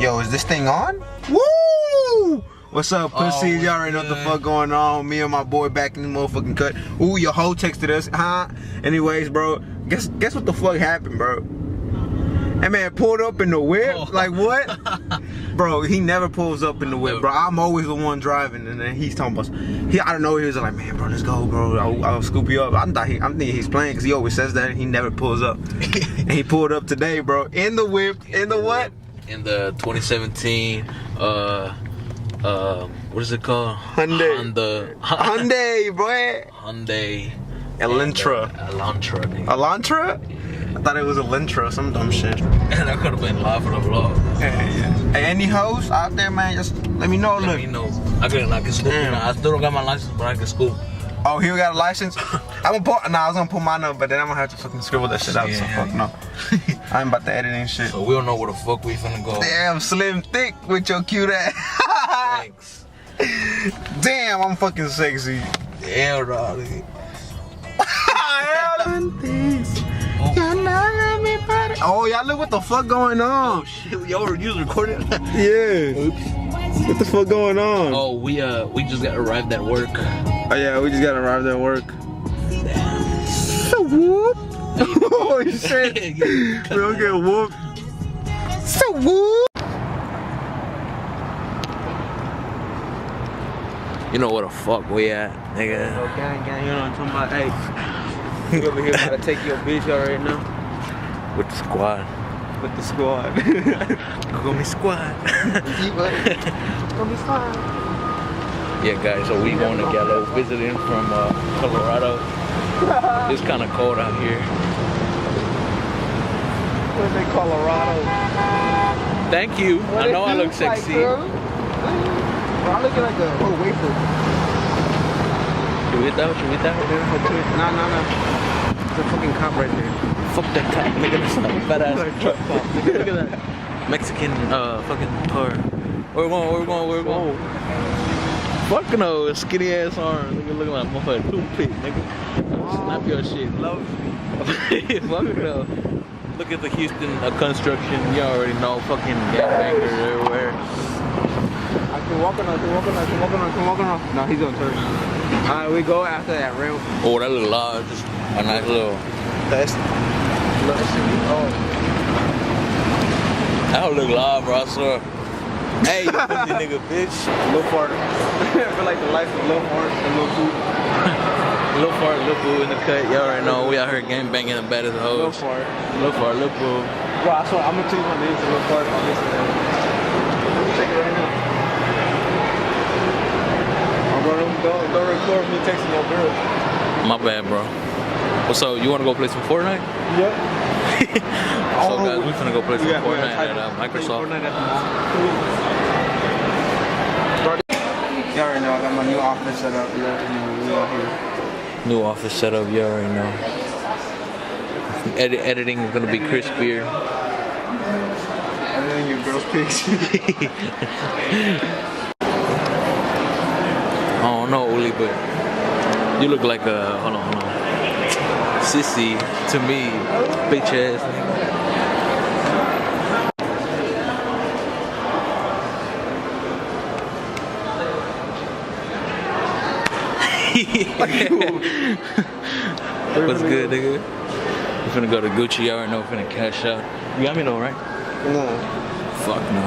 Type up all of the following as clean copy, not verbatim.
Yo, is this thing on? Woo! What's up, pussies? Y'all already know what the fuck going on. Me and my boy back in the motherfucking cut. Ooh, your hoe texted us, huh? Anyways, bro, guess what the fuck happened, bro? That man pulled up in the whip. Oh. Like what? Bro, he never pulls up in the whip, bro. I'm always the one driving, and then he's talking about. I don't know. He was like, man, bro, let's go, bro. I'll scoop you up. I'm thinking he's playing because he always says that. And he never pulls up. And he pulled up today, bro, in the whip. In the what? In the 2017. What is it called? Hyundai, boy. Hyundai. Elantra. Elantra, nigga. Elantra? I thought it was a Lentra, some dumb shit. And that could have been live for the vlog. Yeah. Hey, any hoes out there, man, just let me know. Let me know. I can scoop. I still don't got my license, but I can scoop. Oh, he got a license? I was gonna put mine up, but then I'm gonna have to fucking scribble that shit out. Yeah, so fuck no. I ain't about to edit and shit. So we don't know where the fuck we finna go. Damn, slim thick with your cute ass. Thanks. Damn, I'm fucking sexy. Damn, Roddy. Oh, y'all look what the fuck going on. Oh shit, y'all was recording? Yeah. Oops. What the fuck going on? Oh, we just got arrived at work. Oh yeah, we just got arrived at work. Damn. So whoop. Oh shit. We don't get whooped. So whoop. You know what the fuck we at, nigga? Oh, gang, you know what I'm talking about? Hey, you over here about to take your bitch out right now? With the squad. With the squad. Go me squad. Go me squad. Yeah, guys, so we going to Gallo visiting from Colorado. It's kind of cold out here. What's in Colorado? Thank you. I know I look sexy. Bro, I'm looking like a whole wafer. Should we eat that? No. There's a fucking cop right there. Fuck that cop, nigga. That's not a fat ass truck cop. Look at that. Mexican fucking car. Where we going? Fuck no, skinny ass arm. Nigga looking like motherfucker toothpick, nigga. Snap your shit. Love me. Fuck no. Look at the Houston construction. You already know. Fucking gangbangers everywhere. I can walk on. No, he's on turn. Alright, we go after that ramp. Oh, that look large. Just a nice little. That's. Oh. That don't look live, bro, I swear. Hey, you pussy nigga, bitch. Lil Fart. I feel like the life of Lil Fart and Lil Boo. Lil Fart, Lil Boo in the cut. Y'all already know we out here gang banging the baddest hoes. Lil Fart, Lil Boo. Bro, I swear, I'm gonna change my name to Lil Fart on Instagram. Let me check it right now. Don't record me texting your girl. My bad, bro. What's up? You wanna go play some Fortnite? Yep. So guys, we finna go play some Fortnite at Microsoft. Fortnite at the mall. You already know I got my new office set up. We out here. New office setup, you already know. Editing is gonna be crispier. Editing your girl's pics. I don't know, Uli, but you look like a hold on. Sissy to me, bitch ass nigga. What's good, nigga? We finna go to Gucci. Y'all already know we finna cash out. You got me though, right? No. Fuck no.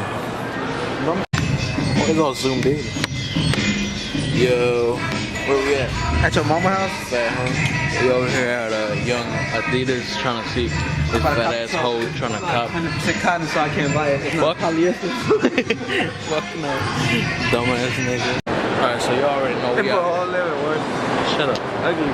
It's all zoomed in. Yo, where we at? At your mama house? Fat home. We over here at Young Adidas trying to see this fat ass hoe trying to cop. 100% cotton, so I can't buy it. It's not polyester. Fuck no. Dumbass nigga. Alright, so you already know we out here. Shut up. Ugly.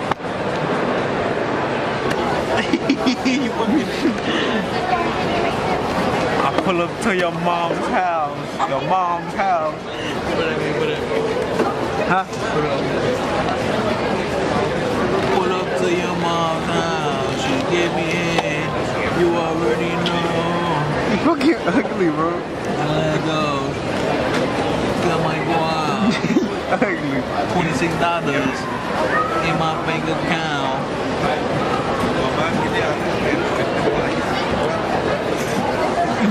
I pull up to your mom's house. Your mom's house. Huh? Pull up to your mom's house. She get me in. You already know. You fucking ugly, bro. Let's go. Got my guap. Ugly. $26 in my bank account.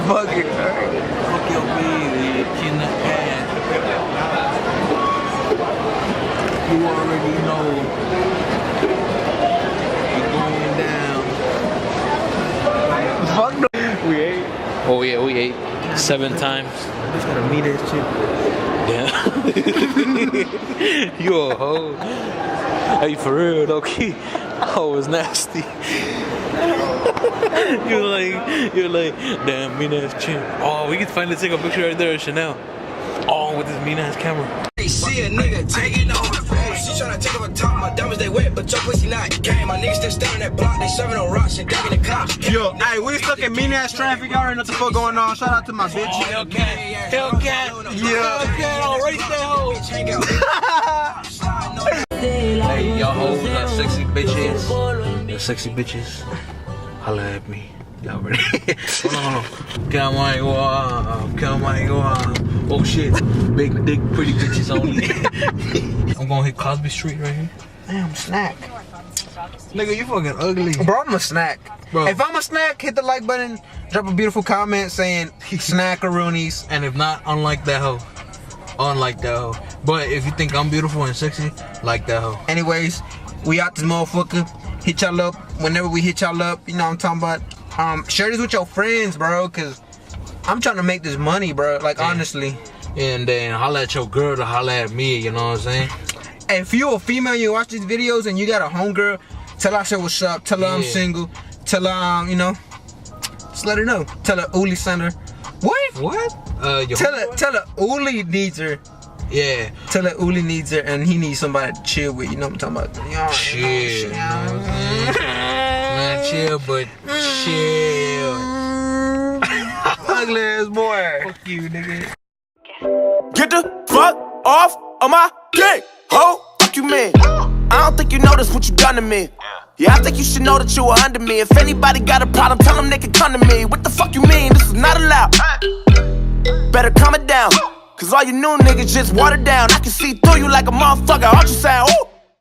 fucking hurt. Fuck your baby, in the ass. You already know. You're going down. Fuck no. We ate. Oh yeah, we ate 7 times. Just gotta meet this shit. Yeah. You a hoe. Hey, for real, though, key. Oh, it's nasty. you're like, damn, mean ass chin. Oh, we can finally take a picture right there at Chanel. Oh, with this mean ass camera. See a nigga taking over. She tryna take over top. My diamonds they wet, but your pussy not. Gang, my niggas still standing that block. They serving on rocks and ducking the cops. Yo, hey, we stuck in mean ass traffic. Y'all already know what the fuck going on. Shout out to my bitch. Oh, Hellcat. Hellcat. Yeah. Hellcat. Oh, race that hoe. Hey, y'all hoes, sexy bitches. Y'all sexy bitches. Holla at me. Y'all ready? Hold on. Come on, oh shit. Big dick, pretty bitches only. I'm gonna hit Cosby Street right here. Damn, snack. Nigga, you fucking ugly. Bro, I'm a snack. Bro. If I'm a snack, hit the like button. Drop a beautiful comment saying snackaroonies. And if not, unlike that hoe. Unlike that hoe. But if you think I'm beautiful and sexy, like that hoe. Anyways, we out this motherfucker. Hit y'all up whenever we hit y'all up. You know what I'm talking about. Share this with your friends, bro, cause I'm trying to make this money, bro. Like, yeah. Honestly. And then holla at your girl to holla at me, you know what I'm saying? If you a female and you watch these videos and you got a homegirl, tell her I said what's up. Tell her I'm single. Tell her, you know, just let her know. Tell her Uli sent her. What? What? Tell her Uli needs her. Yeah. Tell her Uli needs her and he needs somebody to chill with. You know what I'm talking about? Chill. You know what I'm saying? Not chill, but chill. Ugly ass boy. Fuck you, nigga. Get the fuck off of my dick, ho. Fuck you, man. I don't think you noticed what you done to me. Yeah, I think you should know that you were under me. If anybody got a problem, tell them they can come to me. What the fuck you mean? This is not allowed. Better calm it down, cause all you new niggas just watered down. I can see through you like a motherfucker. Aren't you saying, ooh?